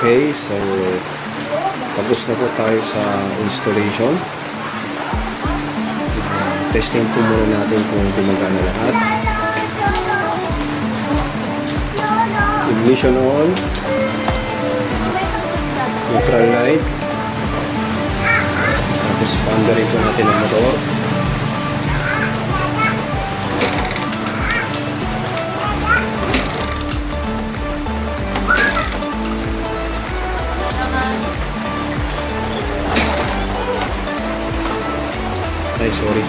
Okay, so tapos na po tayo sa installation. Testing po muna natin kung gumagana lahat. Ignition on. Neutral light. Tapos paandarin po natin ang motor. Ay, sorry.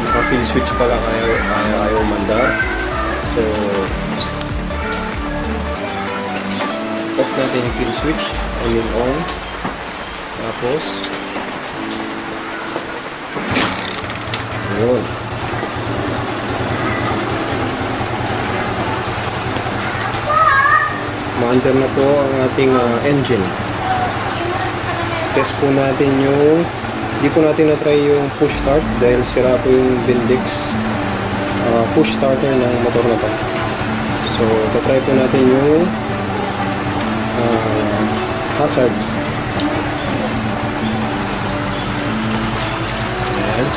Naka-fill switch pala ayaw mandar. So, off natin yung fill switch. Ayun on. Tapos, ayun. Ma-under na po ang ating engine. Test po natin yung hindi po natin na-try yung push start dahil sira po yung Bendix push starter ng motor na to. So, tatry po natin yung hazard. Ayan.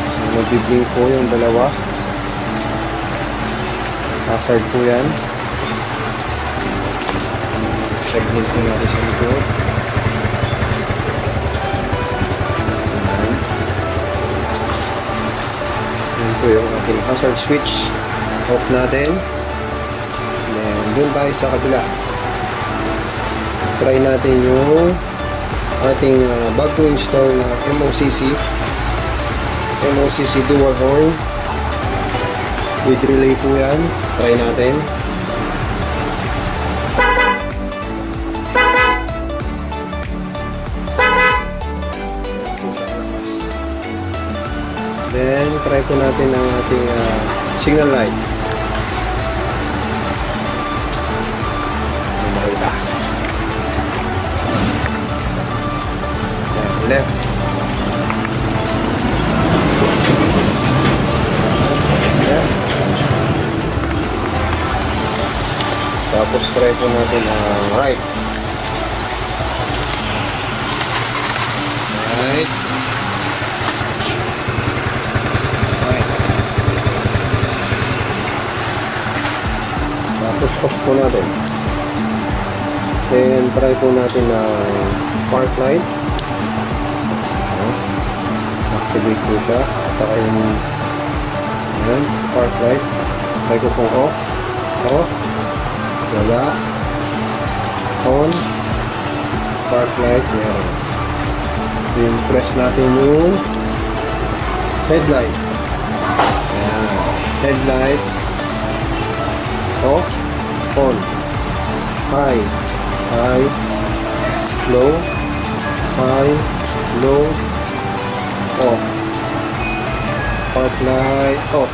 So, mag-blink po yung dalawa. Hazard po yan. Segment po natin sa likod. Ito yung ating hazard switch. Off natin. Then, doon tayo sa kabila. Try natin yung ating bago install na MOCC dual horn with relay po yan. Try natin. Then, try po natin ang ating signal light. Makita. Left. Yeah. Tapos, try po natin ang right. Right. Tapos off po natin. Then try po natin na park light. Activate po siya. Saka yung park light. Try ko pong off. Off. Wala. On. Park light. Yan. Then press natin yung headlight. Yan. Headlight. Off. On. High. High. Low. High. Low. Off. Park light. Off.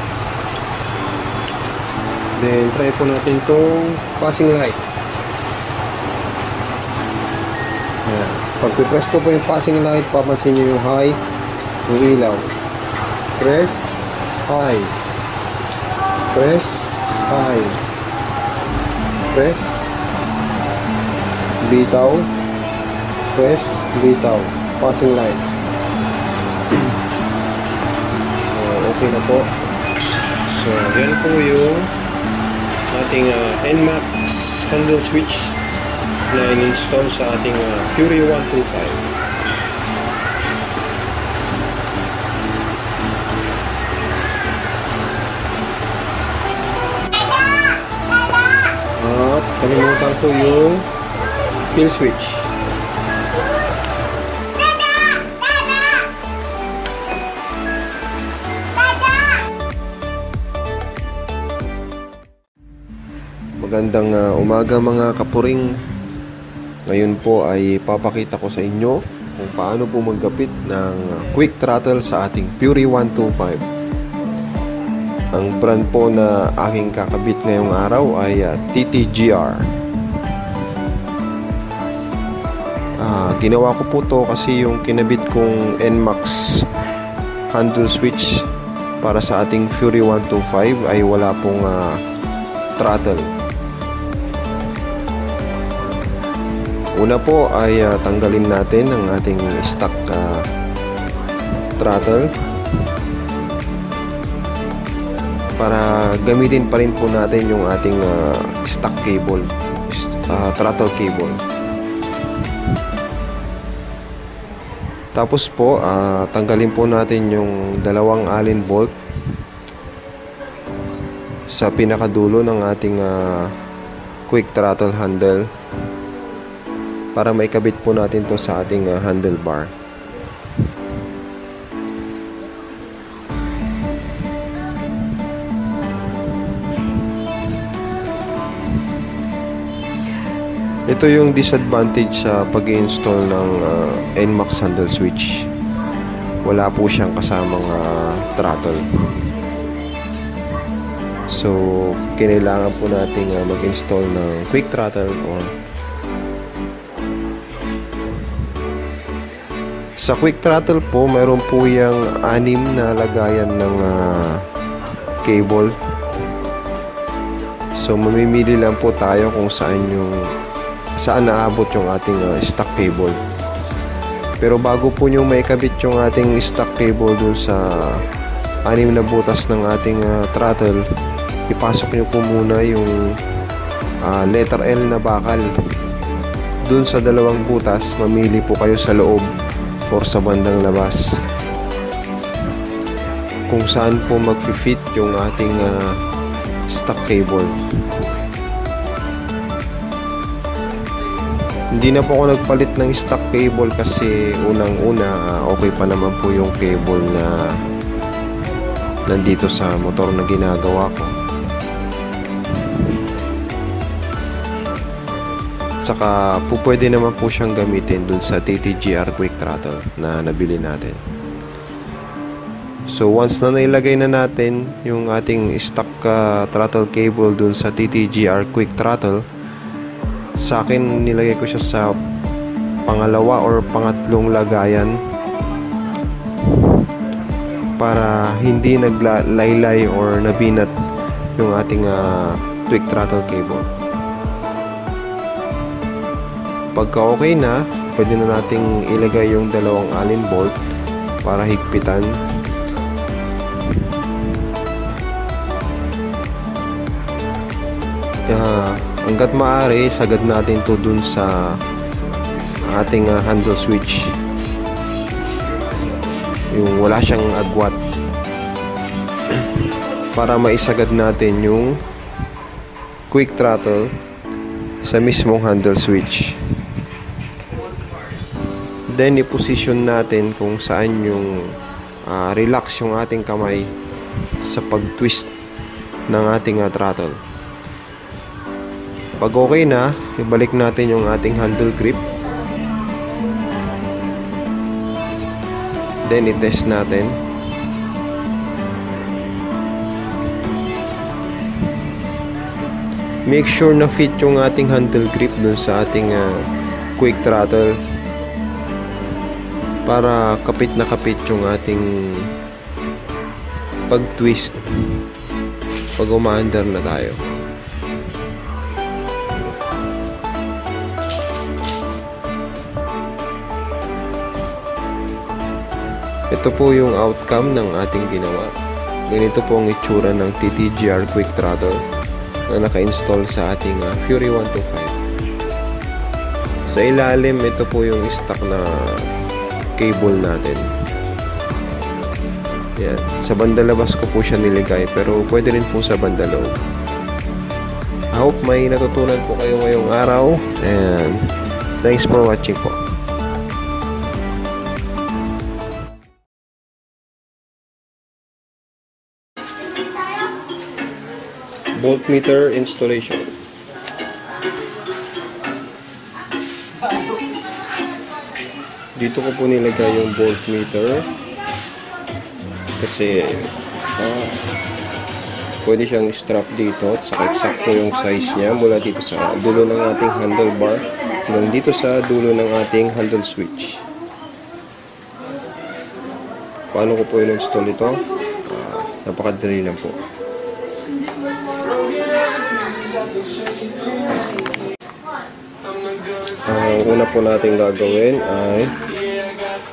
Then try po natin itong passing light. Ayan. Pag press ko po yung passing light, papansin nyo yung high, yung ilaw. Press. High. Press. High. Press, bitaw, press, bitaw, passing light. So, okay na po. So, yan po yung ating NMAX handle switch na in-install sa ating Fury 125. Kalimutan ko yung kill switch. Magandang umaga mga kapuring. Ngayon po ay papakita ko sa inyo kung paano po maggapit ng quick throttle sa ating Fury 125. Ang brand po na aking kakabit ngayong araw ay TTGR. Ginawa ko po to kasi yung kinabit kong NMAX handle switch para sa ating Fury 125 ay wala pong throttle. Una po ay tanggalin natin ang ating stock throttle para gamitin pa rin po natin yung ating stock cable, throttle cable. Tapos po tanggalin po natin yung dalawang Allen bolt sa pinakadulo ng ating quick throttle handle para maikabit po natin to sa ating handlebar. Ito yung disadvantage sa pag-install ng NMAX handle switch. Wala po siyang kasamang throttle. So, kinailangan po natin mag-install ng quick throttle or sa quick throttle po, mayroon po yung 6 na lagayan ng cable. So, mamimili lang po tayo kung saan naabot yung ating stock cable. Pero bago po nyo maikabit yung ating stock cable dun sa 6 na butas ng ating throttle, ipasok nyo po muna yung letter L na bakal dun sa 2 butas. Mamili po kayo sa loob or sa bandang labas kung saan po mag-fit yung ating stock cable. Hindi na po ako nagpalit ng stock cable kasi unang-una okay pa naman po yung cable na nandito sa motor na ginagawa ko. Tsaka po pwede naman po siyang gamitin dun sa TTGR quick throttle na nabili natin. So once na nailagay na natin yung ating stock throttle cable dun sa TTGR quick throttle, sa akin nilagay ko siya sa pangalawa or pangatlong lagayan para hindi naglaylay or nabinat yung ating quick throttle cable. Pagka okay na, pwede na nating ilagay yung 2 Allen bolt para higpitan. Hanggat maaari, sagad natin to dun sa ating handle switch, yung wala siyang agwat, para maisagad natin yung quick throttle sa mismong handle switch. Then i-position natin kung saan yung relax yung ating kamay sa pag-twist ng ating throttle. Pag okay na, ibalik natin yung ating handle grip. Then i-test natin. Make sure na fit yung ating handle grip dun sa ating quick throttle para kapit na kapit yung ating pag-twist pag umaandar na tayo. Ito po yung outcome ng ating ginawa. Ganito po ang itsura ng TTGR quick throttle na naka-install sa ating Fury 125. Sa ilalim, ito po yung stock na cable natin. Yan. Sa banda labas ko po siya niligay, pero pwede rin po sa banda loob. I hope may natutunan po kayo ngayong araw, and thanks for watching po. Voltmeter installation. Dito ko po nilagay yung voltmeter kasi pwede siyang strap dito at saka eksakto yung size niya mula dito sa dulo ng ating handlebar hanggang dito sa dulo ng ating handle switch. Paano ko po in-install ito? Napakadali lang po. ang una po natin gagawin ay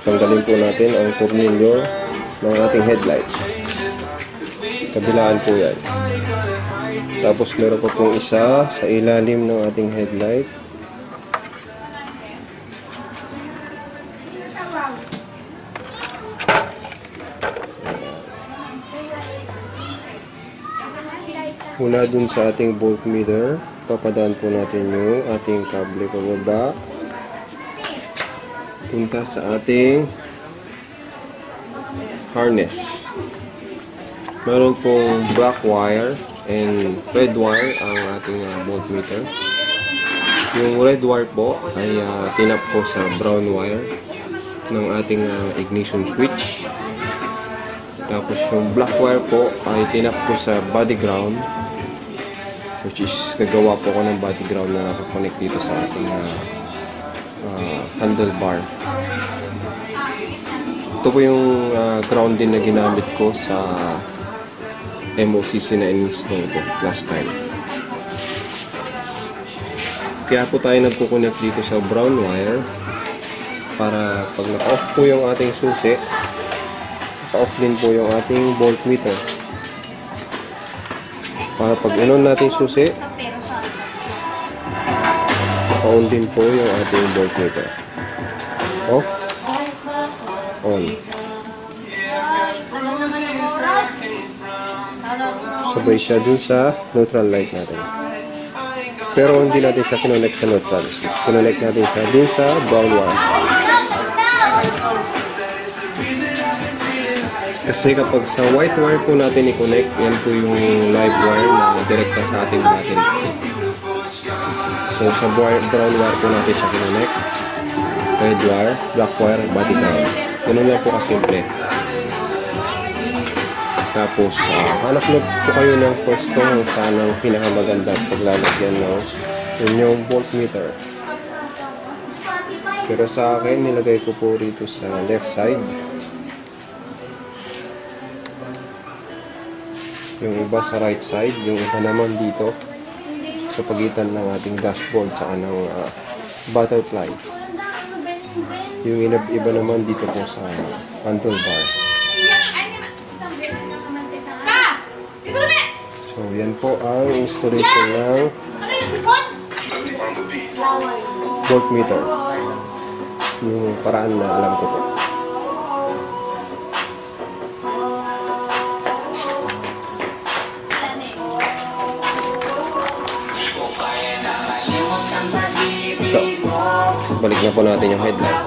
tanggalin po natin ang tornilyo ng ating headlight. Kabilaan po yan. Tapos meron pa pong isa sa ilalim ng ating headlight. Mula dun sa ating voltmeter, papadaan po natin yung ating kable pababa. Punta sa ating harness. Meron pong black wire and red wire ang ating voltmeter. Yung red wire po ay tinap ko sa brown wire ng ating ignition switch. Tapos yung black wire po ay tinap ko sa body ground, which is nagawa po ko ng body ground na nakakonect dito sa ating handlebar. Ito po yung ground din na ginamit ko sa MOCC na in-install ko last time. Kaya po tayo nagkukonect dito sa brown wire para pag naka-off po yung ating susi, naka-off din po yung ating voltmeter. Para pag in-on natin susi, naka-on din po yung ating voltmeter. Off, on. Sabay siya dun sa neutral light natin. Pero hindi natin siya kinonect sa neutral. Kinonect natin siya dun sa brown wire. Kasi kapag sa white wire po natin i-connect, yan po yung live wire na direkta sa ating battery. So sa brown wire po natin siya kinonect. Red wire, black wire, body ground. Ganun lang po kasimple. Tapos hanap na po kayo ng pwesto sanang pinakamaganda paglalagyan ng inyong voltmeter. Pero sa akin, nilagay ko po rito sa left side. Yung iba sa right side, yung iba naman dito sa pagitan ng ating dashboard saka ng butterfly. Yung iba naman dito po sa handlebar. So yan po ang installation ng voltmeter. Yung paraan na alam ko po. Ito. Balik na po natin yung headlight.